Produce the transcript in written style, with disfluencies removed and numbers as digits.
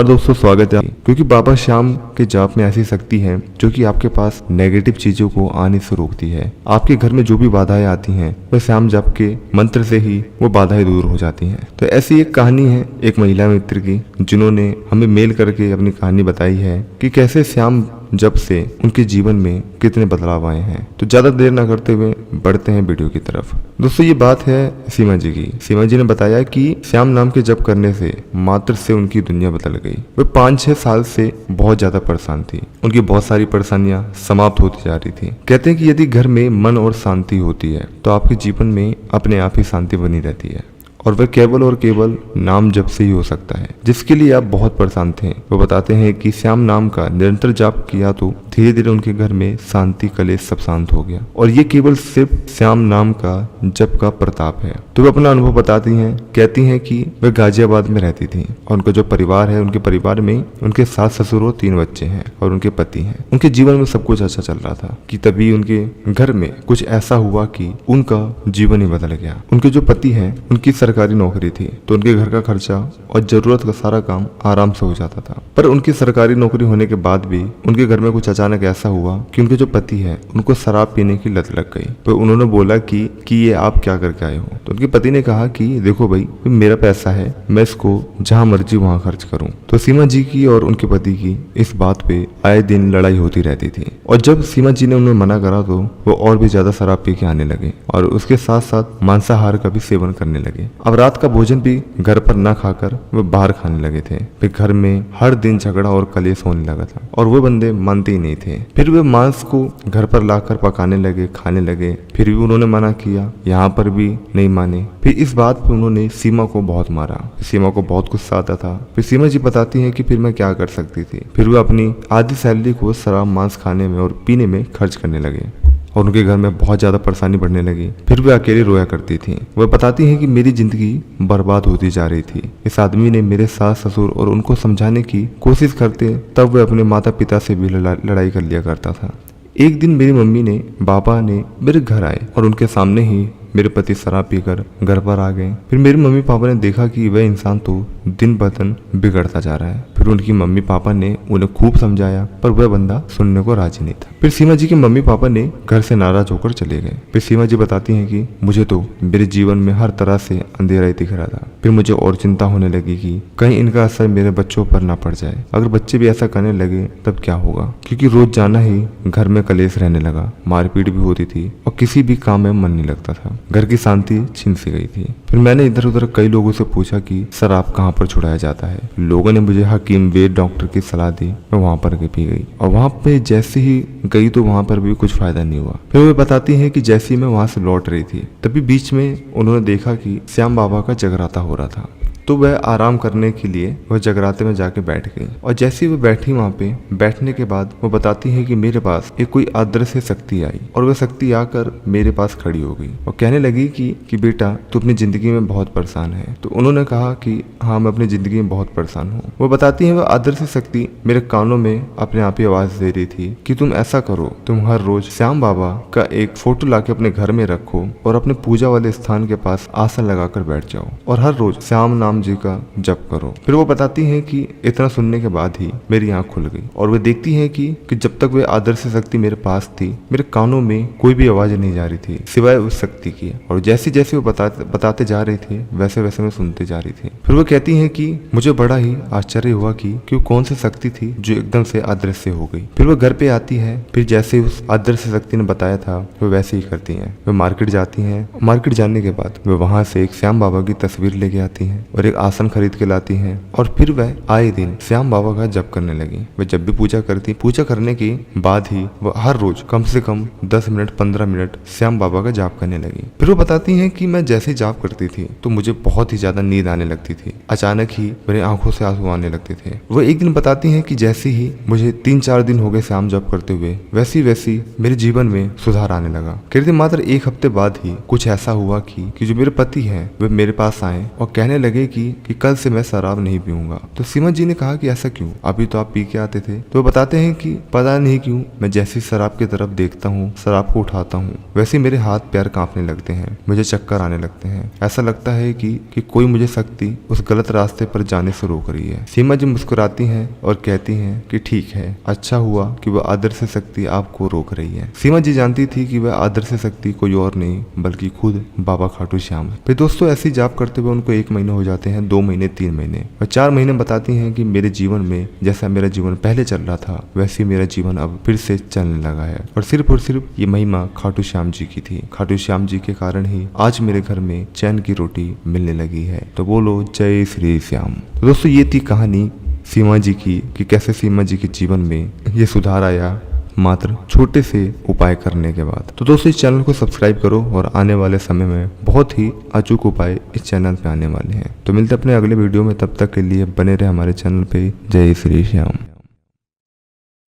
और दोस्तों स्वागत है, क्योंकि बाबा श्याम के जाप में ऐसी शक्ति है जो कि आपके पास नेगेटिव चीजों को आने से रोकती है। आपके घर में जो भी बाधाएं आती हैं वह श्याम जाप के मंत्र से ही वो बाधाएं दूर हो जाती हैं। तो ऐसी एक कहानी है एक महिला मित्र की, जिन्होंने हमें मेल करके अपनी कहानी बताई है कि कैसे श्याम जब से उनके जीवन में कितने बदलाव आए हैं। तो ज्यादा देर न करते हुए बढ़ते हैं वीडियो की तरफ। दोस्तों ये बात है सीमा जी की। सीमा जी ने बताया कि श्याम नाम के जप करने से मात्र से उनकी दुनिया बदल गई। वे 5-6 साल से बहुत ज्यादा परेशान थी। उनकी बहुत सारी परेशानियां समाप्त होती जा रही थी। कहते हैं कि यदि घर में मन और शांति होती है तो आपके जीवन में अपने आप ही शांति बनी रहती है, और वह केवल और केवल नाम जप से ही हो सकता है, जिसके लिए आप बहुत परेशान थे। वो बताते हैं कि श्याम नाम का निरंतर जाप किया तो धीरे धीरे उनके घर में शांति कलेश सब शांत हो गया, और ये केवल सिर्फ श्याम नाम का जप का प्रताप है। तो वे अपना अनुभव बताती हैं। कहती हैं कि वे गाजियाबाद में रहती थी और उनका जो परिवार है, उनके परिवार में उनके सास ससुर और 3 बच्चे हैं और उनके पति हैं। उनके जीवन में सब कुछ अच्छा चल रहा था कि तभी उनके घर में कुछ ऐसा हुआ कि उनका जीवन ही बदल गया। उनके जो पति हैं उनकी सरकारी नौकरी थी, तो उनके घर का खर्चा और जरूरत का सारा काम आराम से हो जाता था। पर उनकी सरकारी नौकरी होने के बाद भी उनके घर में कुछ अचानक ऐसा हुआ कि उनके जो पति है उनको शराब पीने की लत लग गई। तो उन्होंने बोला कि ये आप क्या करके आए हो। तो उनके पति ने कहा कि देखो भाई, मेरा पैसा है, मैं इसको जहां मर्जी वहां खर्च करूं। तो सीमा जी की और उनके पति की इस बात पे आए दिन लड़ाई होती रहती थी, और जब सीमा जी ने उन्हें मना करा तो वो और भी ज्यादा शराब पी के आने लगे और उसके साथ साथ मांसाहार का भी सेवन करने लगे। अब रात का भोजन भी घर पर न खाकर वे बाहर खाने लगे थे। फिर घर में हर दिन झगड़ा और कलेश होने लगा था, और वो बंदे मानते ही नहीं थे। फिर वे मांस को घर पर लाकर पकाने लगे, खाने लगे। फिर भी उन्होंने मना किया, यहाँ पर भी नहीं माने। फिर इस बात पे उन्होंने सीमा को बहुत मारा। सीमा को बहुत गुस्सा आता था। फिर सीमा जी बताती हैं कि फिर मैं क्या कर सकती थी। फिर वे अपनी आधी सैलरी को शराब मांस खाने में और पीने में खर्च करने लगे, और उनके घर में बहुत ज्यादा परेशानी बढ़ने लगी। फिर वे अकेली रोया करती थी। वह बताती हैं कि मेरी जिंदगी बर्बाद होती जा रही थी। इस आदमी ने मेरे सास ससुर और उनको समझाने की कोशिश करते, तब वह अपने माता पिता से भी लड़ाई कर लिया करता था। एक दिन मेरी मम्मी ने बाबा ने मेरे घर आए और उनके सामने ही मेरे पति शराब पीकर घर पर आ गए। फिर मेरे मम्मी पापा ने देखा कि वह इंसान तो दिन ब दिन बिगड़ता जा रहा है। फिर उनकी मम्मी पापा ने उन्हें खूब समझाया, पर वह बंदा सुनने को राजी नहीं था। फिर सीमा जी के मम्मी पापा ने घर से नाराज होकर चले गए। फिर सीमा जी बताती हैं कि मुझे तो मेरे जीवन में हर तरह से अंधेरा ही दिख रहा था। फिर मुझे और चिंता होने लगी कि कहीं इनका असर मेरे बच्चों पर ना पड़ जाए। अगर बच्चे भी ऐसा करने लगे तब क्या होगा, क्योंकि रोज जाना ही घर में कलेश रहने लगा, मारपीट भी होती थी और किसी भी काम में मन नहीं लगता था। घर की शांति छिन सी गई थी। फिर मैंने इधर उधर कई लोगों से पूछा कि शराब कहाँ पर छुड़ाया जाता है। लोगों ने मुझे हकीम वेद डॉक्टर की सलाह दी। मैं वहां पर भी गई, और वहां पे जैसे ही गई तो वहां पर भी कुछ फायदा नहीं हुआ। फिर वे बताती हैं कि जैसे ही मैं वहां से लौट रही थी, तभी बीच में उन्होंने देखा कि श्याम बाबा का जगराता हो रहा था। तो वह आराम करने के लिए वह जगराते में जाके बैठ गई, और जैसे ही वह बैठी वहां पे बैठने के बाद वो बताती है कि मेरे पास एक कोई अदृश्य शक्ति आई, और वह शक्ति आकर मेरे पास खड़ी हो गई और कहने लगी कि बेटा तू अपनी जिंदगी में बहुत परेशान है। तो उन्होंने कहा कि हाँ, मैं अपनी जिंदगी में बहुत परेशान हूँ। वो बताती है वह अदृश्य शक्ति मेरे कानों में अपने आप ही आवाज दे रही थी कि तुम ऐसा करो, तुम हर रोज श्याम बाबा का एक फोटो लाके अपने घर में रखो और अपने पूजा वाले स्थान के पास आसन लगाकर बैठ जाओ, और हर रोज श्याम नाम जी का जप करो। फिर वो बताती हैं कि इतना सुनने के बाद ही मेरी आंख खुल गई, और वे देखती हैं कि जब तक वे आदर्श शक्ति मेरे पास थी, मेरे कानों में कोई भी आवाज नहीं जा रही थी सिवाय उस शक्ति की, और जैसे जैसे वो बताते जा रहे थे वैसे वैसे मैं सुनते जा रही थी। फिर वो कहती हैं कि मुझे बड़ा ही आश्चर्य हुआ कि कौन सी शक्ति थी जो एकदम से अदृश्य हो गई। फिर वो घर पे आती है। फिर जैसे उस अदृश्य शक्ति ने बताया था वो वैसे ही करती है। वे मार्केट जाती है। मार्केट जाने के बाद वे वहां से एक श्याम बाबा की तस्वीर लेके आती है और एक आसन खरीद के लाती हैं, और फिर वह आए दिन श्याम बाबा का जप करने लगी। वह जब भी पूजा करने के बाद ही वह हर रोज कम से कम 10 मिनट 15 मिनट श्याम बाबा का जाप करने लगी। फिर वो बताती हैं कि मैं जैसे जाप करती थी तो मुझे बहुत ही ज्यादा नींद आने लगती थी। अचानक ही मेरे आंखों से आंसू आने लगते थे। वो एक दिन बताती हैं कि जैसे ही मुझे 3-4 दिन हो गए श्याम जप करते हुए, वैसी मेरे जीवन में सुधार आने लगा। कहते मात्र 1 हफ्ते बाद ही कुछ ऐसा हुआ कि जो मेरे पति हैं वे मेरे पास आए और कहने लगे की कि कल से मैं शराब नहीं पीऊंगा। तो सीमा जी ने कहा कि ऐसा क्यों, अभी तो आप पी के आते थे। तो वो बताते हैं कि पता नहीं क्यों मैं जैसी शराब की तरफ देखता हूँ, शराब को उठाता हूँ, वैसे मेरे हाथ पैर कांपने लगते हैं, मुझे चक्कर आने लगते हैं। ऐसा लगता है कि कोई मुझे शक्ति उस गलत रास्ते पर जाने से रोक रही है। सीमा जी मुस्कुराती हैं और कहती हैं कि ठीक है, अच्छा हुआ कि वह अदृश्य शक्ति आपको रोक रही है। सीमा जी जानती थी कि वह अदृश्य शक्ति कोई और नहीं बल्कि खुद बाबा खाटू श्याम है। फिर दोस्तों ऐसी जाप करते हुए उनको 1 महीने हो जाते हैं, 2 महीने, 3 महीने और 4 महीने बताती हैं कि मेरे जीवन में जैसा मेरा जीवन पहले चल रहा था वैसे मेरा जीवन अब फिर से चलने लगा है और सिर्फ ये महिमा खाटू श्याम जी की थी। खाटू श्याम जी के कारण ही आज मेरे घर में चैन की रोटी मिलने लगी है। तो बोलो जय श्री श्याम। तो दोस्तों ये थी कहानी सीमा जी की कि कैसे सीमा जी के जीवन में ये सुधार आया मात्र छोटे से उपाय करने के बाद। तो दोस्तों इस चैनल को सब्सक्राइब करो और आने वाले समय में बहुत ही अचूक उपाय इस चैनल पे आने वाले हैं। तो मिलते हैं अपने अगले वीडियो में, तब तक के लिए बने रहे हमारे चैनल पे। जय श्री श्याम।